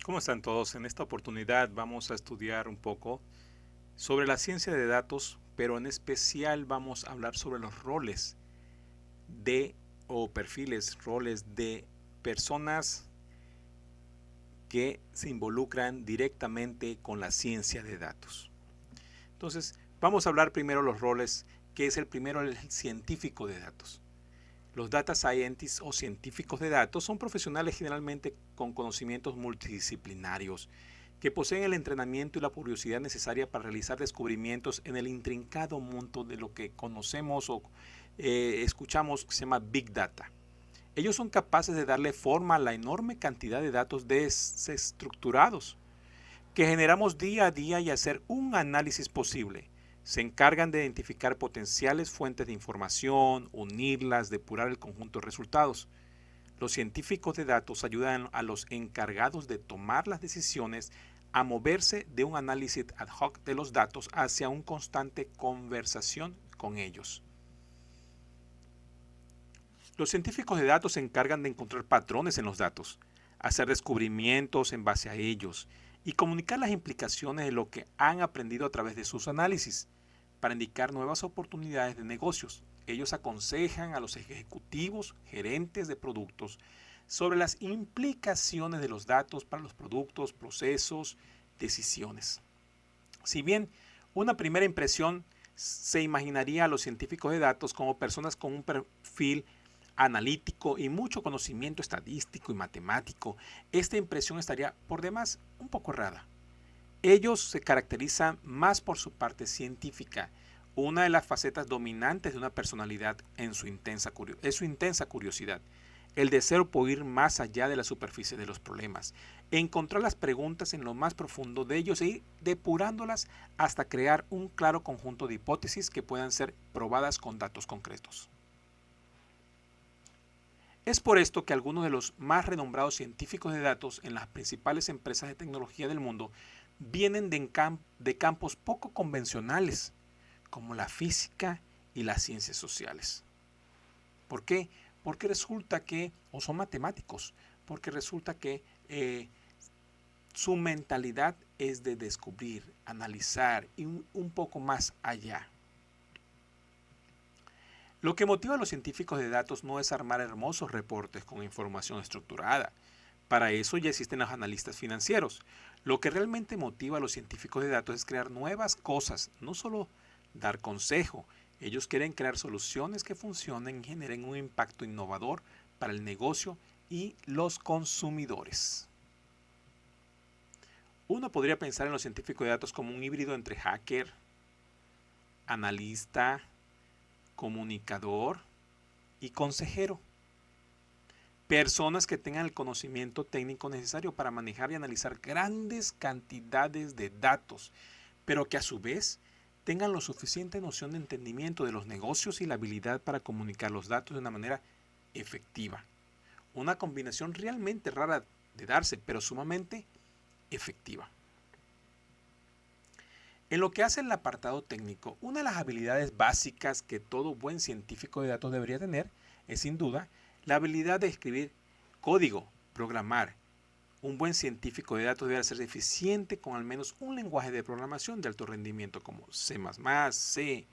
¿Cómo están todos? En esta oportunidad vamos a estudiar un poco sobre la ciencia de datos, pero en especial vamos a hablar sobre los roles de o perfiles, roles de personas que se involucran directamente con la ciencia de datos. Entonces, vamos a hablar primero los roles, que es el primero, el científico de datos. Los data scientists o científicos de datos son profesionales generalmente con conocimientos multidisciplinarios que poseen el entrenamiento y la curiosidad necesaria para realizar descubrimientos en el intrincado mundo de lo que conocemos o escuchamos que se llama Big Data. Ellos son capaces de darle forma a la enorme cantidad de datos desestructurados que generamos día a día y hacer un análisis posible. Se encargan de identificar potenciales fuentes de información, unirlas, depurar el conjunto de resultados. Los científicos de datos ayudan a los encargados de tomar las decisiones a moverse de un análisis ad hoc de los datos hacia una constante conversación con ellos. Los científicos de datos se encargan de encontrar patrones en los datos, hacer descubrimientos en base a ellos y comunicar las implicaciones de lo que han aprendido a través de sus análisis para indicar nuevas oportunidades de negocios. Ellos aconsejan a los ejecutivos, gerentes de productos, sobre las implicaciones de los datos para los productos, procesos, decisiones. Si bien una primera impresión se imaginaría a los científicos de datos como personas con un perfil analítico y mucho conocimiento estadístico y matemático, esta impresión estaría por demás un poco errada. Ellos se caracterizan más por su parte científica, una de las facetas dominantes de una personalidad es su intensa curiosidad, el deseo por ir más allá de la superficie de los problemas, encontrar las preguntas en lo más profundo de ellos e ir depurándolas hasta crear un claro conjunto de hipótesis que puedan ser probadas con datos concretos. Es por esto que algunos de los más renombrados científicos de datos en las principales empresas de tecnología del mundo vienen de campos poco convencionales, como la física y las ciencias sociales. ¿Por qué? Porque resulta que, o son matemáticos, porque resulta que su mentalidad es de descubrir, analizar y un poco más allá. Lo que motiva a los científicos de datos no es armar hermosos reportes con información estructurada. Para eso ya existen los analistas financieros. Lo que realmente motiva a los científicos de datos es crear nuevas cosas, no solo dar consejo. Ellos quieren crear soluciones que funcionen y generen un impacto innovador para el negocio y los consumidores. Uno podría pensar en los científicos de datos como un híbrido entre hacker, analista, comunicador y consejero. Personas que tengan el conocimiento técnico necesario para manejar y analizar grandes cantidades de datos, pero que a su vez tengan lo suficiente noción de entendimiento de los negocios y la habilidad para comunicar los datos de una manera efectiva. Una combinación realmente rara de darse, pero sumamente efectiva. En lo que hace el apartado técnico, una de las habilidades básicas que todo buen científico de datos debería tener es sin duda la habilidad de escribir código, programar. Un buen científico de datos debe ser eficiente con al menos un lenguaje de programación de alto rendimiento como C++, C,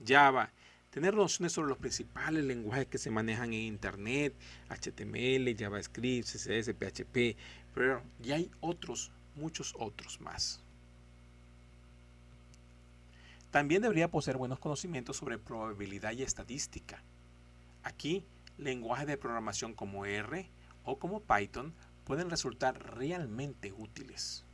Java, tener nociones sobre los principales lenguajes que se manejan en Internet, HTML, JavaScript, CSS, PHP, pero ya hay otros, muchos otros más. También debería poseer buenos conocimientos sobre probabilidad y estadística. Aquí, lenguajes de programación como R o como Python pueden resultar realmente útiles.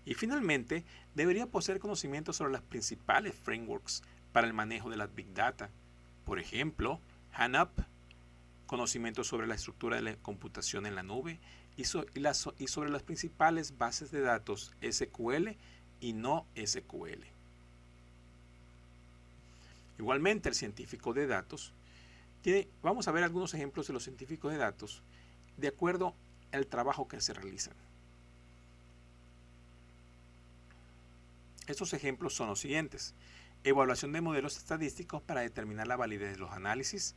Y finalmente, debería poseer conocimientos sobre las principales frameworks para el manejo de las Big Data. Por ejemplo, HANUP, conocimientos sobre la estructura de la computación en la nube y sobre las principales bases de datos SQL y no SQL. Igualmente, el científico de datos vamos a ver algunos ejemplos de los científicos de datos de acuerdo al trabajo que se realizan. Estos ejemplos son los siguientes: evaluación de modelos estadísticos para determinar la validez de los análisis,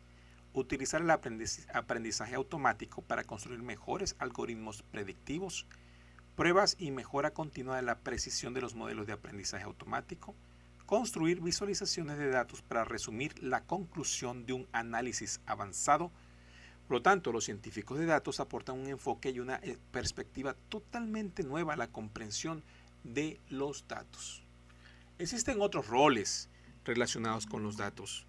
utilizar el aprendizaje automático para construir mejores algoritmos predictivos, pruebas y mejora continua de la precisión de los modelos de aprendizaje automático, construir visualizaciones de datos para resumir la conclusión de un análisis avanzado. Por lo tanto, los científicos de datos aportan un enfoque y una perspectiva totalmente nueva a la comprensión de los datos. Existen otros roles relacionados con los datos.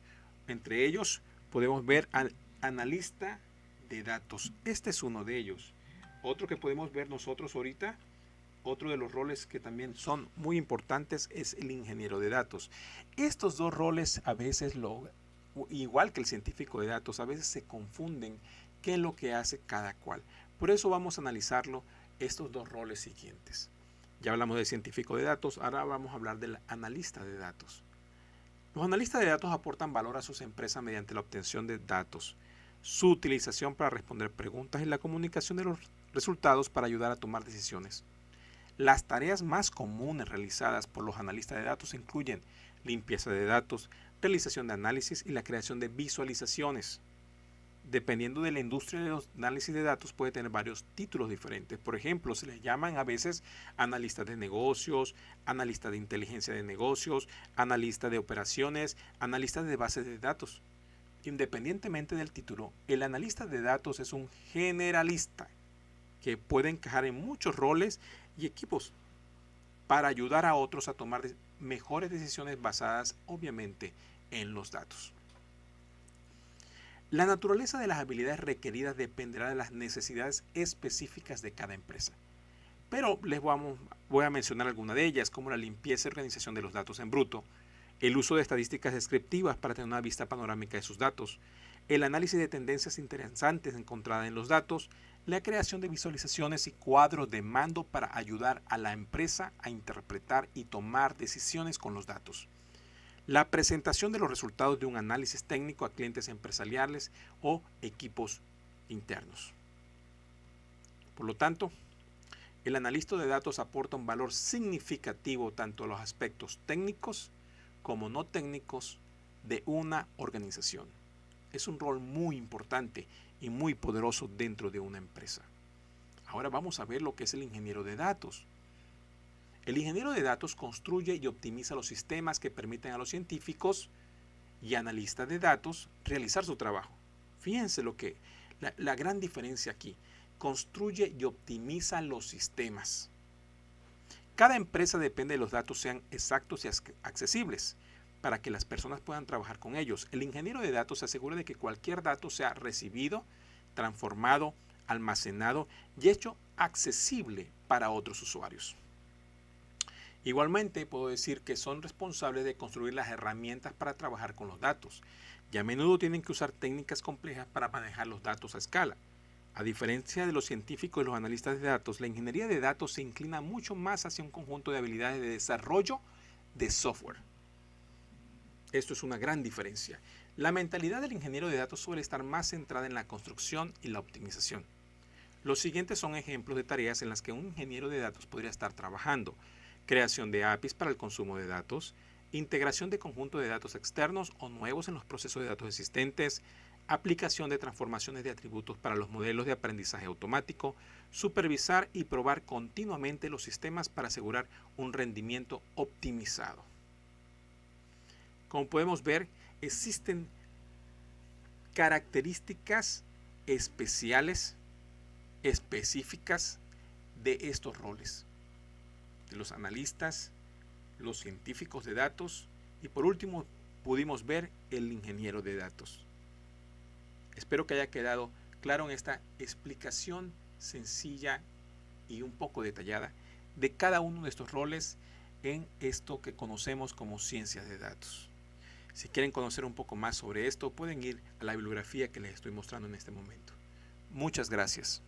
Entre ellos podemos ver al analista de datos. Este es uno de ellos. Otro que podemos ver nosotros ahorita, otro de los roles que también son muy importantes, es el ingeniero de datos. Estos dos roles a veces, igual que el científico de datos, a veces se confunden qué es lo que hace cada cual. Por eso vamos a analizarlo estos dos roles siguientes. Ya hablamos del científico de datos, ahora vamos a hablar del analista de datos. Los analistas de datos aportan valor a sus empresas mediante la obtención de datos, su utilización para responder preguntas y la comunicación de los resultados para ayudar a tomar decisiones. Las tareas más comunes realizadas por los analistas de datos incluyen limpieza de datos, realización de análisis y la creación de visualizaciones. Dependiendo de la industria de los análisis de datos, puede tener varios títulos diferentes. Por ejemplo, se les llaman a veces analistas de negocios, analistas de inteligencia de negocios, analistas de operaciones, analistas de bases de datos. Independientemente del título, el analista de datos es un generalista que puede encajar en muchos roles y equipos para ayudar a otros a tomar mejores decisiones basadas, obviamente, en los datos. La naturaleza de las habilidades requeridas dependerá de las necesidades específicas de cada empresa. Pero voy a mencionar algunas de ellas, como la limpieza y organización de los datos en bruto, el uso de estadísticas descriptivas para tener una vista panorámica de sus datos, el análisis de tendencias interesantes encontradas en los datos, la creación de visualizaciones y cuadros de mando para ayudar a la empresa a interpretar y tomar decisiones con los datos. La presentación de los resultados de un análisis técnico a clientes empresariales o equipos internos. Por lo tanto, el analista de datos aporta un valor significativo tanto a los aspectos técnicos como no técnicos de una organización. Es un rol muy importante y muy poderoso dentro de una empresa. Ahora vamos a ver lo que es el ingeniero de datos. El ingeniero de datos construye y optimiza los sistemas que permiten a los científicos y analistas de datos realizar su trabajo. Fíjense la gran diferencia aquí. Construye y optimiza los sistemas. Cada empresa depende de los datos sean exactos y accesibles para que las personas puedan trabajar con ellos. El ingeniero de datos se asegura de que cualquier dato sea recibido, transformado, almacenado y hecho accesible para otros usuarios. Igualmente puedo decir que son responsables de construir las herramientas para trabajar con los datos y a menudo tienen que usar técnicas complejas para manejar los datos a escala. A diferencia de los científicos y los analistas de datos, la ingeniería de datos se inclina mucho más hacia un conjunto de habilidades de desarrollo de software. Esto es una gran diferencia. La mentalidad del ingeniero de datos suele estar más centrada en la construcción y la optimización. Los siguientes son ejemplos de tareas en las que un ingeniero de datos podría estar trabajando: creación de APIs para el consumo de datos, integración de conjuntos de datos externos o nuevos en los procesos de datos existentes, aplicación de transformaciones de atributos para los modelos de aprendizaje automático, supervisar y probar continuamente los sistemas para asegurar un rendimiento optimizado. Como podemos ver, existen características especiales, específicas de estos roles: de los analistas, los científicos de datos y por último pudimos ver el ingeniero de datos. Espero que haya quedado claro en esta explicación sencilla y un poco detallada de cada uno de estos roles en esto que conocemos como ciencias de datos. Si quieren conocer un poco más sobre esto, pueden ir a la bibliografía que les estoy mostrando en este momento. Muchas gracias.